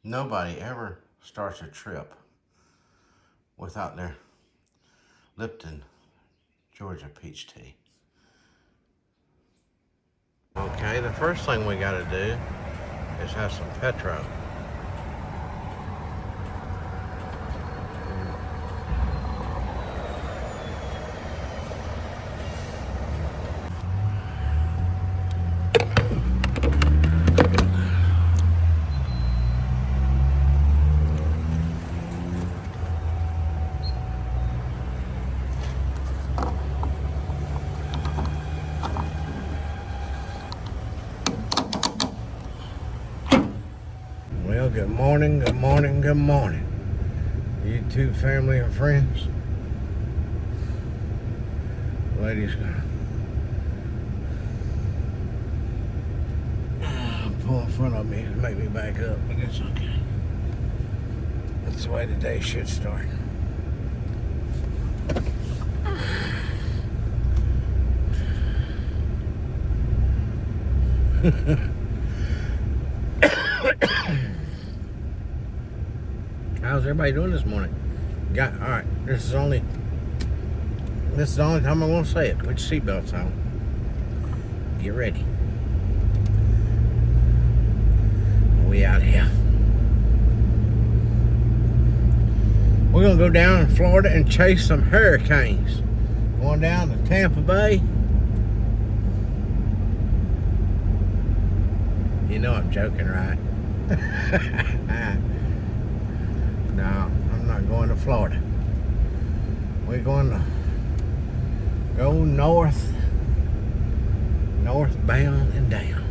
Nobody ever starts a trip without their Lipton, Georgia peach tea. Okay, the first thing we gotta do is have some Petro. Well, good morning, good morning, good morning. YouTube family and friends. Lady's gonna pull in front of me to make me back up, but it's okay. That's the way the day should start. How's everybody doing this morning? All right. This is the only time I want to say it. Put your seatbelts on. Get ready. We out here. We're gonna go down in Florida and chase some hurricanes. Going down to Tampa Bay. You know I'm joking, right? No, I'm not going to Florida. We're going to go northbound and down.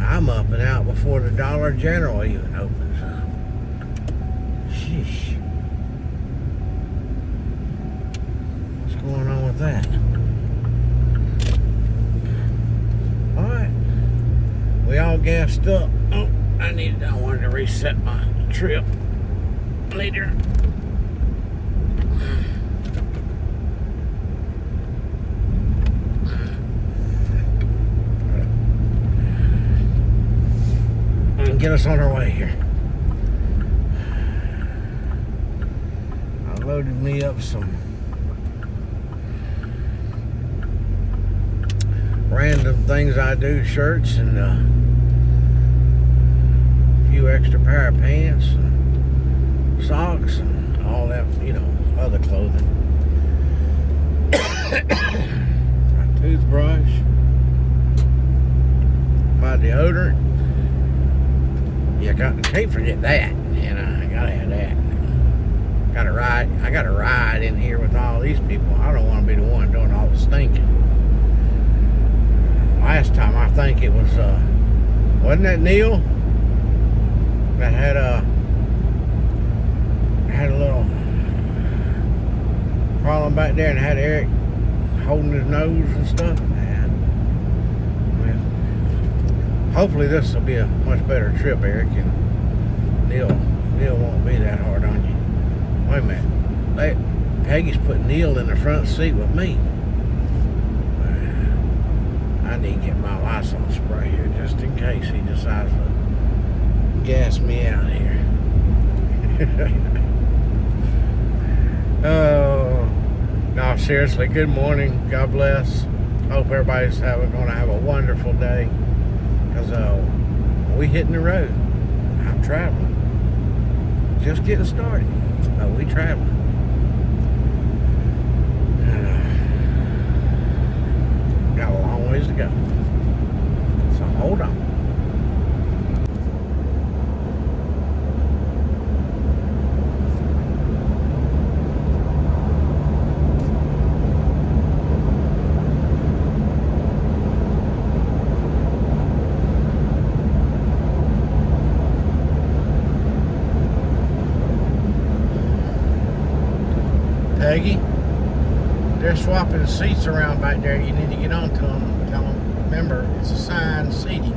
I'm up and out before the Dollar General even opens up. Sheesh. What's going on with that? Alright. We all gassed up. Oh, I wanted to reset my trip later. And get us on our way here. I loaded me up some random things I do, shirts and a few extra pair of pants and socks and all that, other clothing. My toothbrush, my deodorant. You can't forget that. I gotta have that. I gotta ride in here with all these people. I don't want to be the one doing all the stinking. Last time I think it was, wasn't that Neil that had a little problem back there and had Eric holding his nose and stuff? Man. Hopefully this will be a much better trip, Eric, and Neil won't be that hard on you. Wait a minute. Peggy's put Neil in the front seat with me. I need to get my Lysol spray here just in case he decides to gas me out here. Oh, no, seriously, good morning. God bless. Hope everybody's going to have a wonderful day. Because we hitting the road. I'm traveling. Just getting started. But we traveling. Got a long ways to go. So hold on. Peggy, they're swapping seats around back there. You need to get on to them and tell them, remember, it's assigned seating.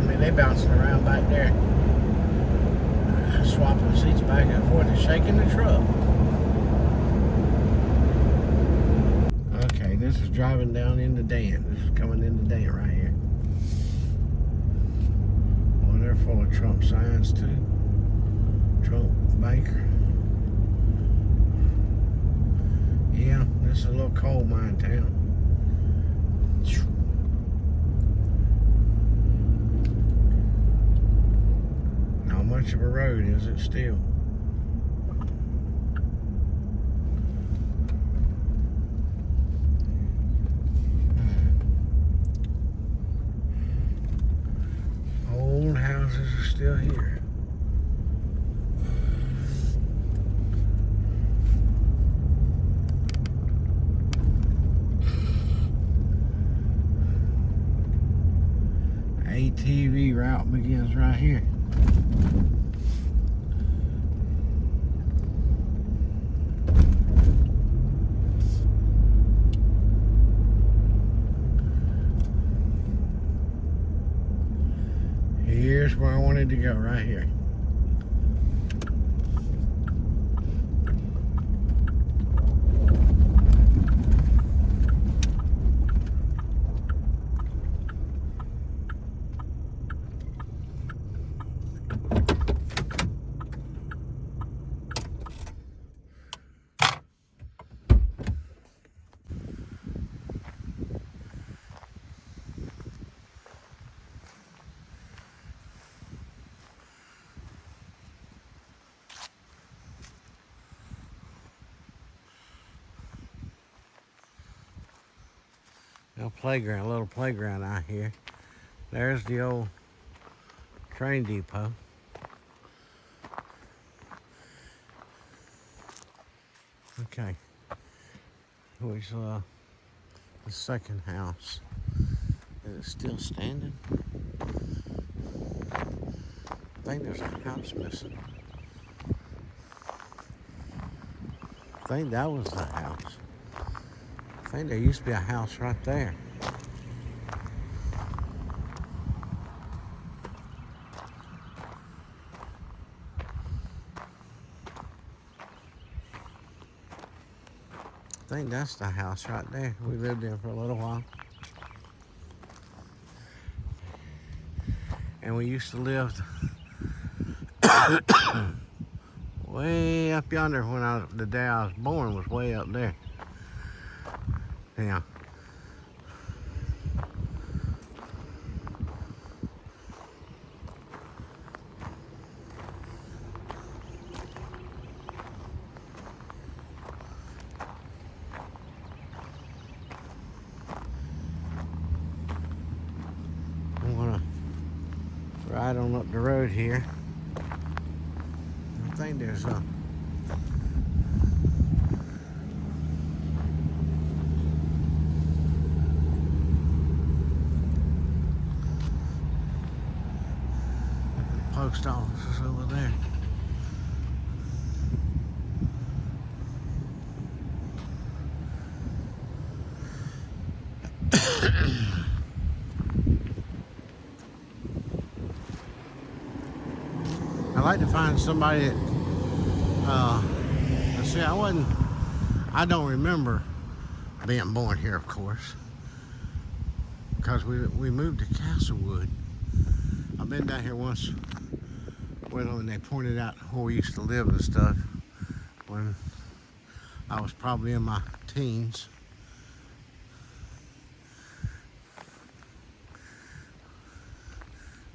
I mean, they're bouncing around back there. just swapping the seats back and forth and shaking the truck. Okay, this is driving down into Dan. This is coming into Dan right here. Well, they're full of Trump signs too. Trump Baker. Yeah, this is a little coal mine town. Not much of a road, is it still? Old houses are still here. ATV route begins right here. Here's where I wanted to go, right here. Playground, little playground out here. There's the old train depot. Okay. Here's the second house. Is it still standing? I think there's a house missing. I think that was the house. I think there used to be a house right there. I think that's the house right there. We lived in for a little while. And we used to live way up yonder when the day I was born was way up there. Yeah. I'm gonna ride on up the road here. I think there's a post office is over there. I like to find somebody that, let's see, I don't remember being born here, of course, because we moved to Castlewood. I've been down here once when they pointed out where we used to live and stuff when I was probably in my teens.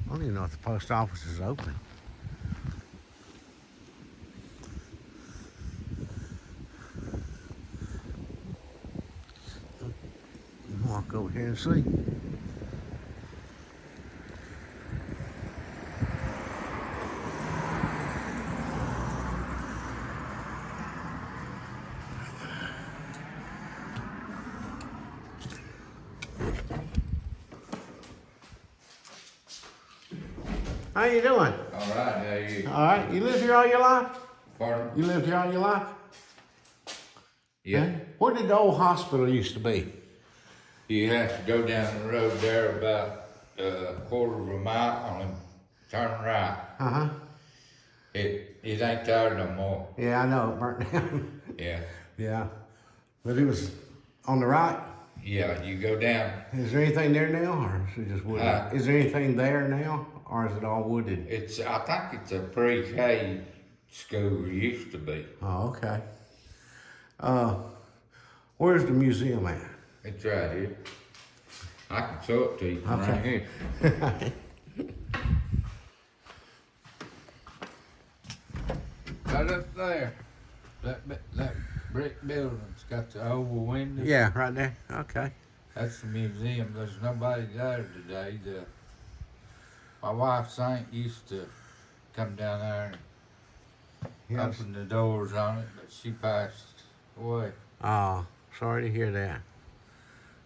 I don't even know if the post office is open. Walk over here and see. How you doing? All right, how you? All right. You lived here all your life? Pardon? You lived here all your life? Yeah. Huh? Where did the old hospital used to be? You have to go down the road there about a quarter of a mile and turn right. Uh-huh. It ain't there no more. Yeah, I know, it burnt down. Yeah. Yeah, but it was on the right. Yeah, you go down. Is there anything there now, or is it just wooded? Huh? Is there anything there now, or is it all wooded? I think it's a pre-K school, it used to be. Oh, okay. Where's the museum at? It's right here. I can show it to you from right Okay. here. Right up there. That brick building's got the oval window. Yeah, right there. Okay. That's the museum. There's nobody there today. My wife Saint used to come down there and Yes. open the doors on it, but she passed away. Oh, sorry to hear that.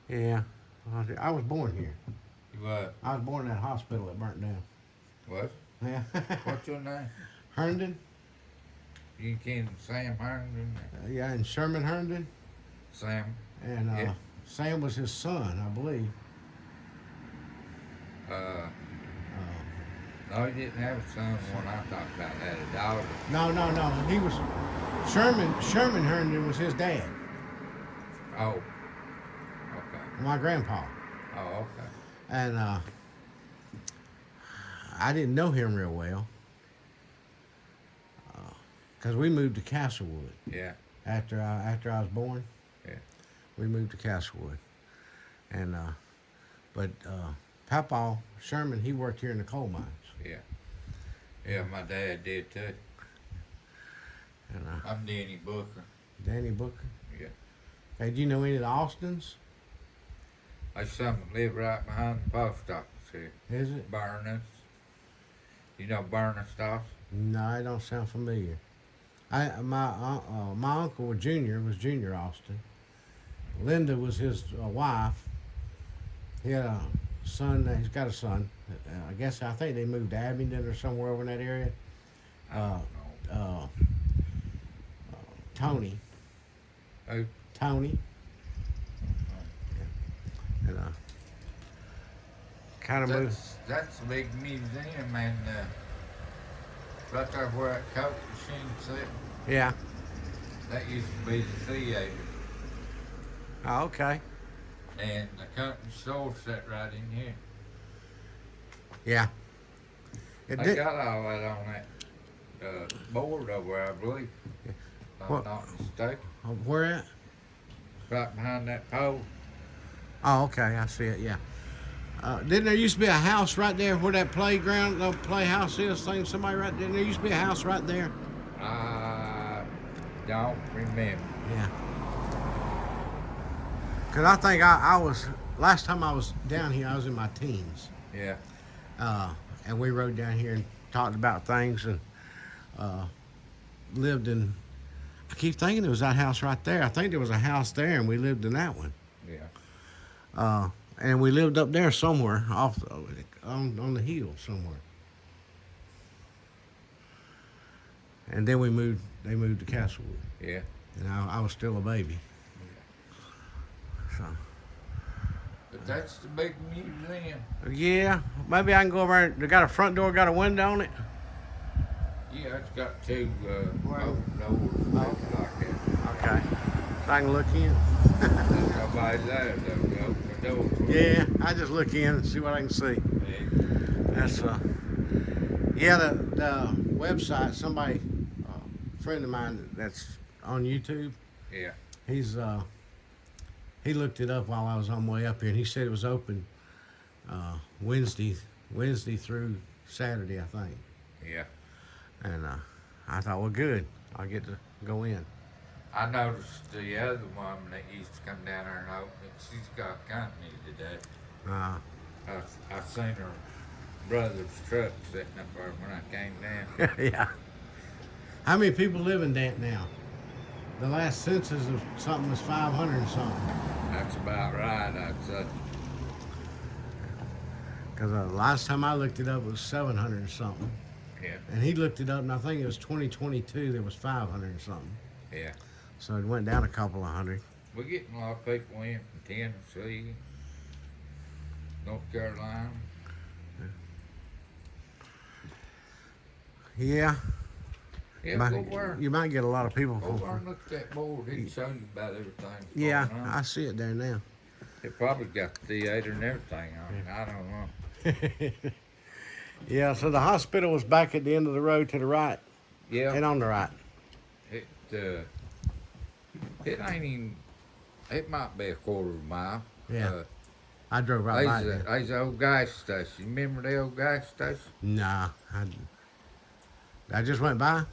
Yeah, I was born here. What? I was born in that hospital that burnt down. What? Yeah. What's your name? Herndon? You can Sam Herndon. Yeah, and Sherman Herndon. Sam. And Yeah. Sam was his son, I believe. No, he didn't have a son. The one I talked about had a daughter. No. He was Sherman Herndon was his dad, Oh. Okay. my grandpa. Oh, okay. And I didn't know him real well. Because we moved to Castlewood Yeah. after I was born. Yeah. We moved to Castlewood. And but Papa Sherman, he worked here in the coal mines. Yeah. Yeah, my dad did too. And I'm Danny Booker. Danny Booker. Yeah. Hey, do you know any of the Austins? My son live right behind the post office here. Is it? Burness. You know Burness Austin? No, it don't sound familiar. My uncle Junior was Junior Austin. Linda was his wife. He had a son. He's got a son. I think they moved to Abingdon or somewhere over in that area. I don't know. Tony. Who? Tony. And kind of moved. That's a big museum, and right there where that Coke machine sits, Yeah. that used to be the theater. Oh, okay. And the company store sat right in here. Yeah. It They did. got all that on that board over there, I believe. If I'm What? not mistaken. Where at? Right behind that pole. Oh, okay. I see it. Yeah. Didn't there used to be a house right there where that playground, the playhouse is? Thing somebody right there. There used to be a house right there. I don't remember. Yeah. Cause I think I was last time I was down here. I was in my teens. Yeah. And we rode down here and talked about things and lived in. I keep thinking there was that house right there. I think there was a house there, and we lived in that one. Yeah. And we lived up there somewhere off on the hill somewhere. And then we moved. They moved to Castlewood, Yeah. and I was still a baby. So But that's the big museum. yeah, maybe I can go over. They got a front door, got a window on it. Yeah, it's got two Well- open doors like that. Okay, so I can look in. There's nobody there though. You open the door. Yeah, I just look in and see what I can see. Yeah. That's yeah, the website. Somebody, a friend of mine that's on YouTube. Yeah. He's he looked it up while I was on my way up here, and he said it was open Wednesday through Saturday, I think. Yeah. And I thought, well, good, I'll get to go in. I noticed the other woman that used to come down there and open it. She's got company today. I seen her brother's truck sitting up there when I came down. Yeah. How many people live in Dant now? The last census of something was 500 and something. That's about right, I'd say. Because the last time I looked it up, it was 700 and something. Yeah. And he looked it up, and I think it was 2022, there was 500 and something. Yeah. So it went down a couple of hundred. We're getting a lot of people in from Tennessee, North Carolina. Yeah. Yeah, go where? You might get a lot of people. Go over and look at that board. It'll show you about everything. Yeah, going on. I see it there now. It probably got the theater and everything on it. I don't know. Yeah, so the hospital was back at the end of the road to the right. Yeah. And on the right. It ain't even. It might be a quarter of a mile. Yeah. I drove right by it. There's the old gas station. You remember the old gas station? Nah, I just went by.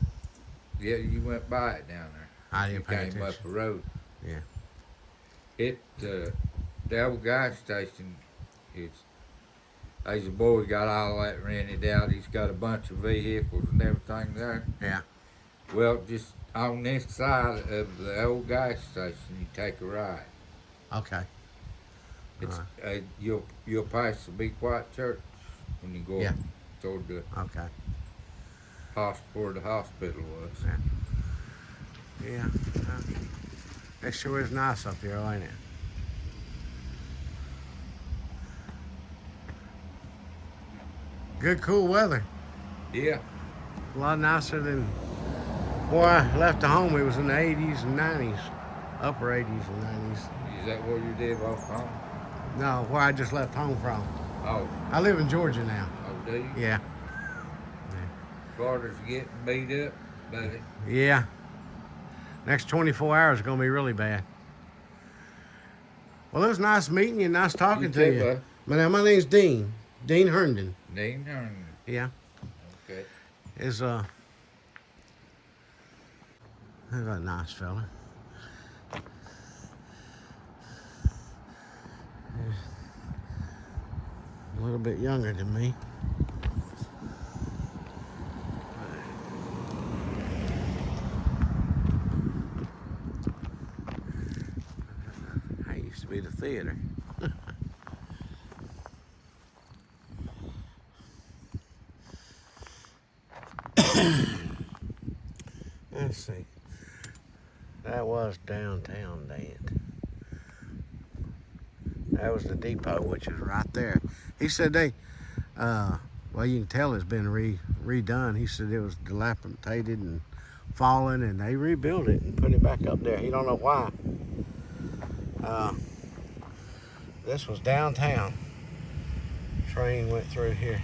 Yeah, you went by it down there. I didn't pay Came attention. up the road. Yeah. The old gas station is. There's a boy got all that rented out. He's got a bunch of vehicles and everything there. Yeah. Well, just on this side of the old gas station, you take a right. Okay. It's you'll pass the Be Quiet Church when you go toward the Okay. hospital where the hospital was. Yeah. It sure is nice up here, ain't it? Good cool weather. Yeah. A lot nicer than before I left the home. It was in the 80s and 90s. Upper 80s and 90s. Is that where you live off home? No, where I just left home from. Oh. I live in Georgia now. Oh, do you? Yeah. Florida's getting beat up, buddy. Yeah. Next 24 hours is going to be really bad. Well, it was nice meeting you. Nice talking to you. My name's Dean. Dean Herndon. Dean Herndon. Yeah. Okay. He's a nice fella. A little bit younger than me. I used to be the theater. Let's see. That was downtown Dant. That was the depot, which is right there. He said well, you can tell it's been redone. He said it was dilapidated and fallen, and they rebuilt it and put it back up there. He don't know why. This was downtown. Train went through here.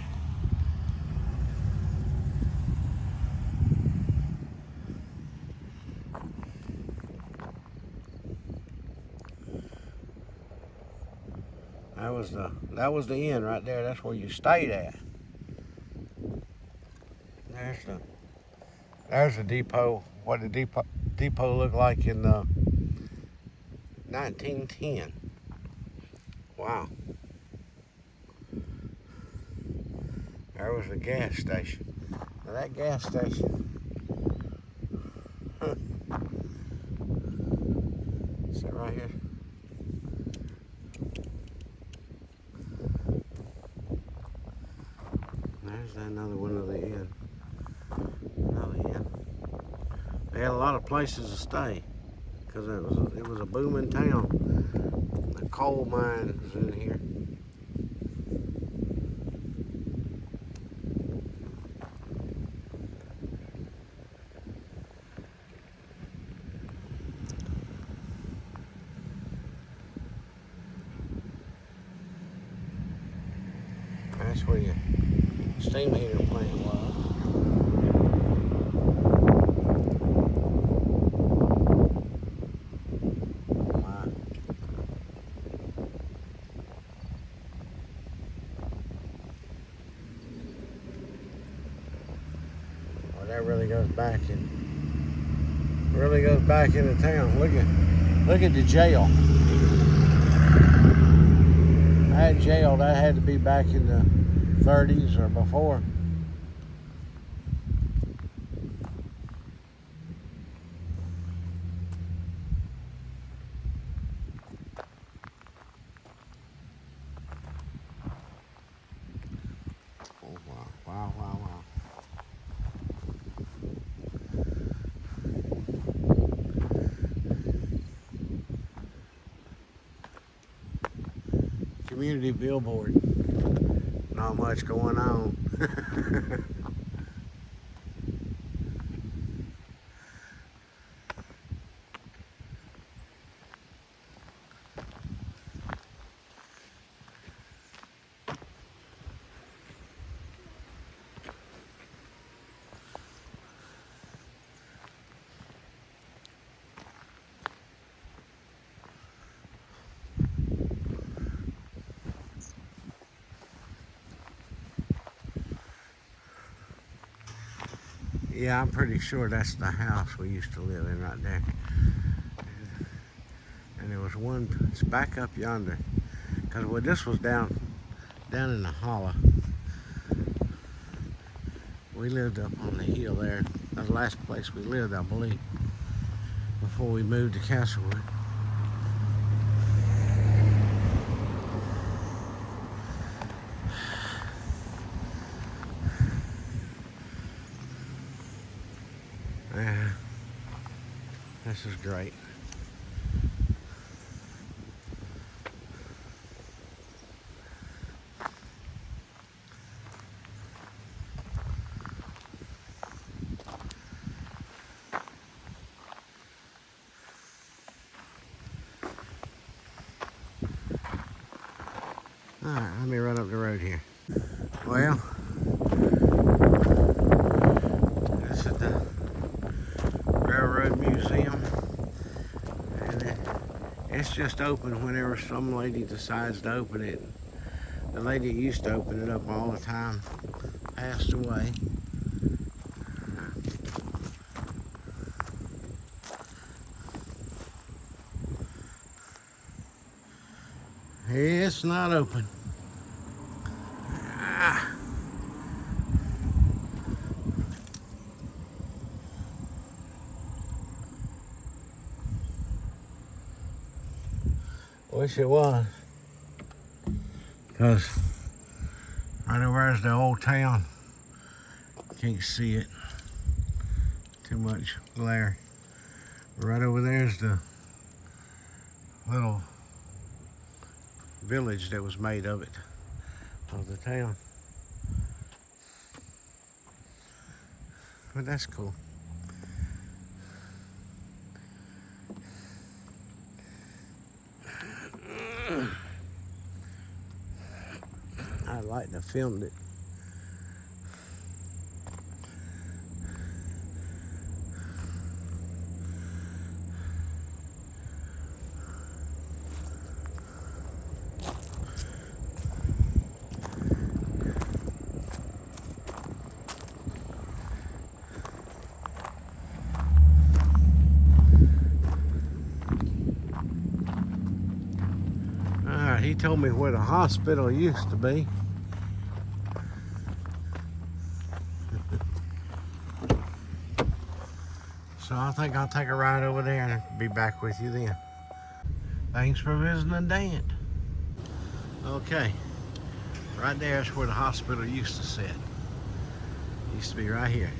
That was the end right there. That's where you stayed at. There's the depot. What the depot looked like in 1910. Wow. There was the gas station. Now that gas station. Is that right here? There's another one of the inn. Another inn. They had a lot of places to stay because it was a booming town. The coal mine is in here. That's where your steam heater plant was. Wow. Well, that really goes back into town. Look at the jail. That jail, that had to be back in the 30s or before. Oh, wow. Community billboard. Not much going on. Yeah, I'm pretty sure that's the house we used to live in right there. And there was one, it's back up yonder. Because well, this was down in the hollow. We lived up on the hill there. That's the last place we lived, I believe, before we moved to Castlewood. Yeah, this is great. All right, let me run up the road here. Well, this is the Railroad Museum, and it's just open whenever some lady decides to open it. The lady that used to open it up all the time passed away. It's not open. Wish it was. Because right over there's the old town. Can't see it. Too much glare. Right over there's the little village that was made of it, of the town. But that's cool. I'd like to film it. Alright, he told me where the hospital used to be. So I think I'll take a ride over there and be back with you then. Thanks for visiting Dan. Okay, right there is where the hospital used to sit. Used to be right here.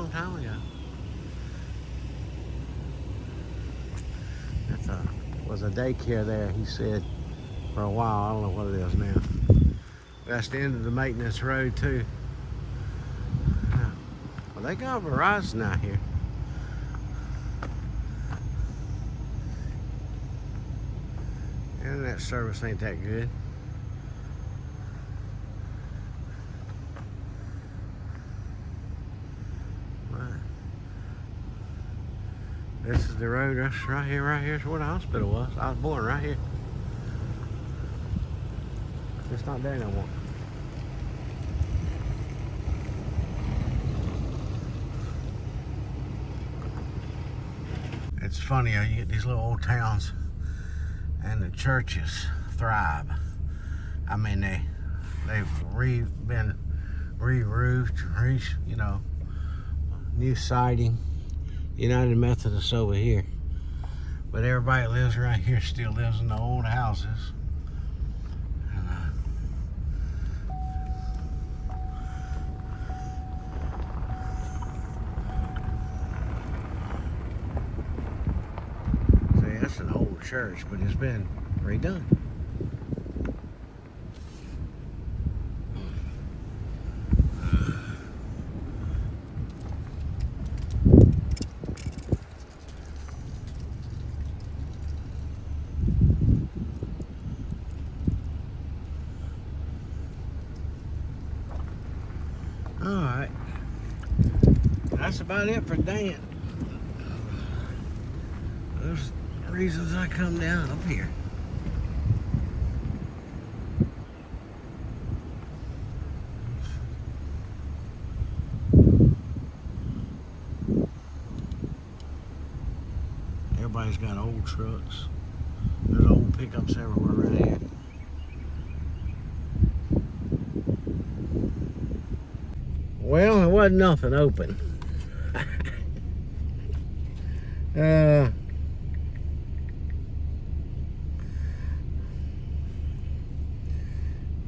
long time ago. Was a daycare there, he said, for a while. I don't know what it is now. That's the end of the maintenance road too. Well, they got Verizon out here. Internet service ain't that good. This is the road. That's right here is where the hospital was. I was born right here. It's not there no more. It's funny how you get these little old towns and the churches thrive. I mean, they've been re-roofed, you know, new siding. United Methodist over here. But everybody that lives right here still lives in the old houses. See, that's an old church, but it's been redone. Alright, that's about it for Dan. reasons I come down up here. Everybody's got old trucks. There's old pickups everywhere around here. Well, there wasn't nothing open.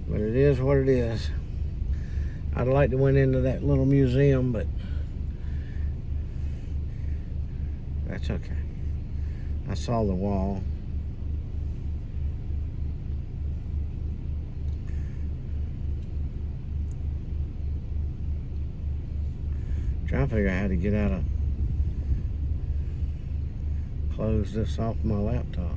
But it is what it is. I'd like to went into that little museum, but that's okay. I saw the wall. Trying to figure out how to get out of close this off my laptop.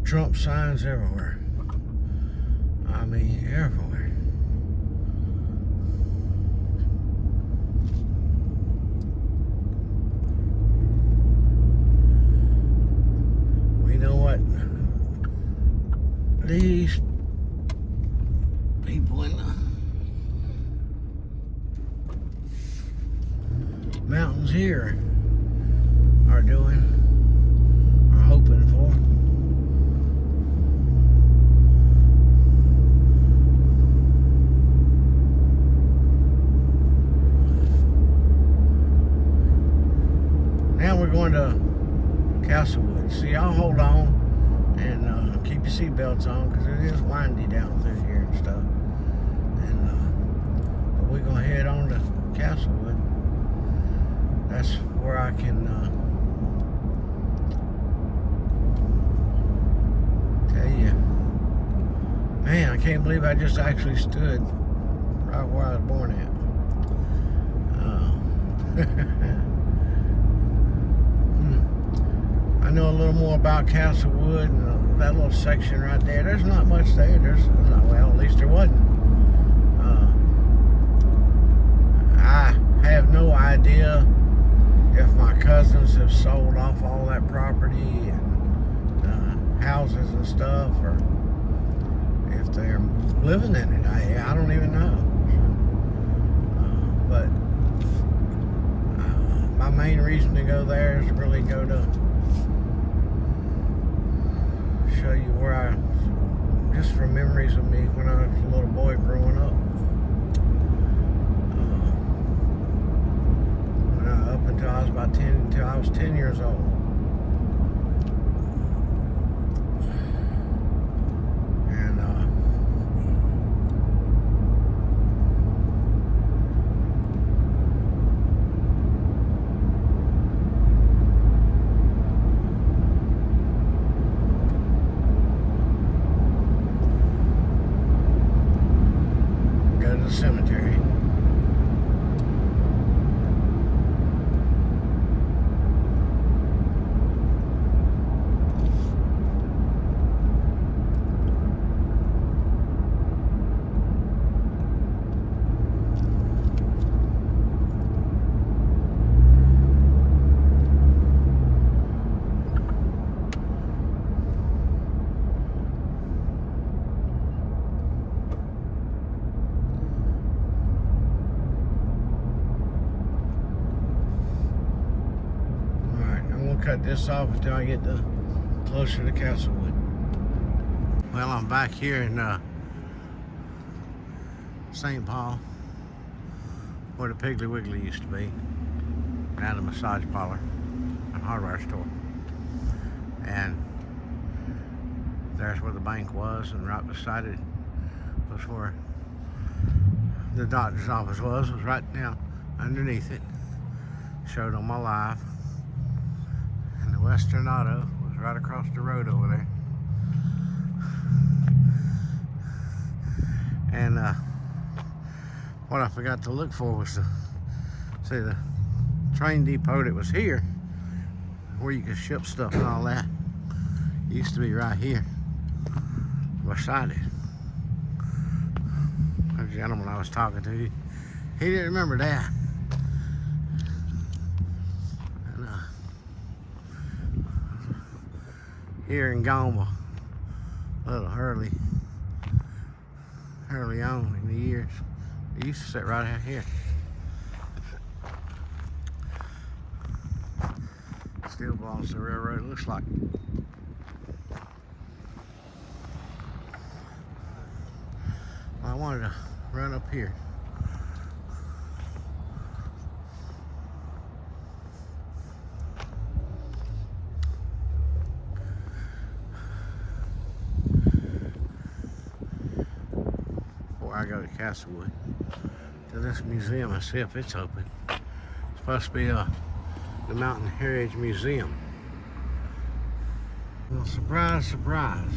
Trump signs everywhere. I mean, everywhere. We know what these people in the mountains here are doing, are hoping for. Now we're going to Castlewood. So y'all hold on and keep your seatbelts on, because it is windy down through here and stuff. And but we're gonna head on to Castlewood. That's where I can tell you, man, I can't believe I just actually stood right where I was born at. I know a little more about Castlewood and that little section right there. There's not much there. Well, at least there wasn't. I have no idea if my cousins have sold off all that property and houses and stuff, or if they're living in it. I don't even know. But my main reason to go there is to really go to show you where just from memories of me when I was a little boy growing up. Up until I was about 10, until I was 10 years old. And go to the cemetery. Cut this off until I get closer to Castlewood. Well, I'm back here in St. Paul, where the Piggly Wiggly used to be. Now the massage parlor and hardware store. And there's where the bank was, and right beside it was where the doctor's office was right now underneath it. Showed on my live. Western Auto was right across the road over there. And what I forgot to look for was to see the train depot that was here, where you could ship stuff and all that. It used to be right here beside it. The gentleman I was talking to, he didn't remember that. And, here in Goma, a little early on in the years, it used to sit right out here. Still belongs to the railroad, it looks like. Well, I wanted to run up here. Before I go to Castlewood, to this museum and see if it's open. It's supposed to be the Mountain Heritage Museum. Well, surprise, surprise.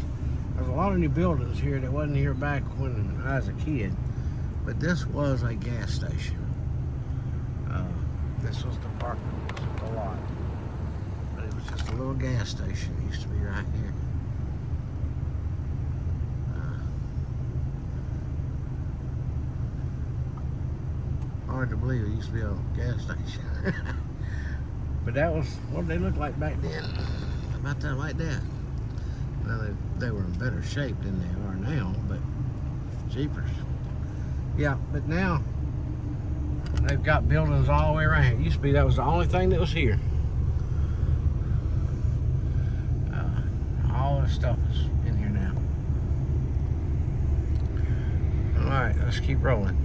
There's a lot of new buildings here that wasn't here back when I was a kid. But this was a gas station. This was the parking, this was the lot. But it was just a little gas station. It used to be right here. Hard to believe it used to be a gas station. But that was what they looked like back then. About that, like that. Well, they were in better shape than they are now, but jeepers. Yeah, but now they've got buildings all the way around here. It used to be that was the only thing that was here. All this stuff is in here now. All right, let's keep rolling.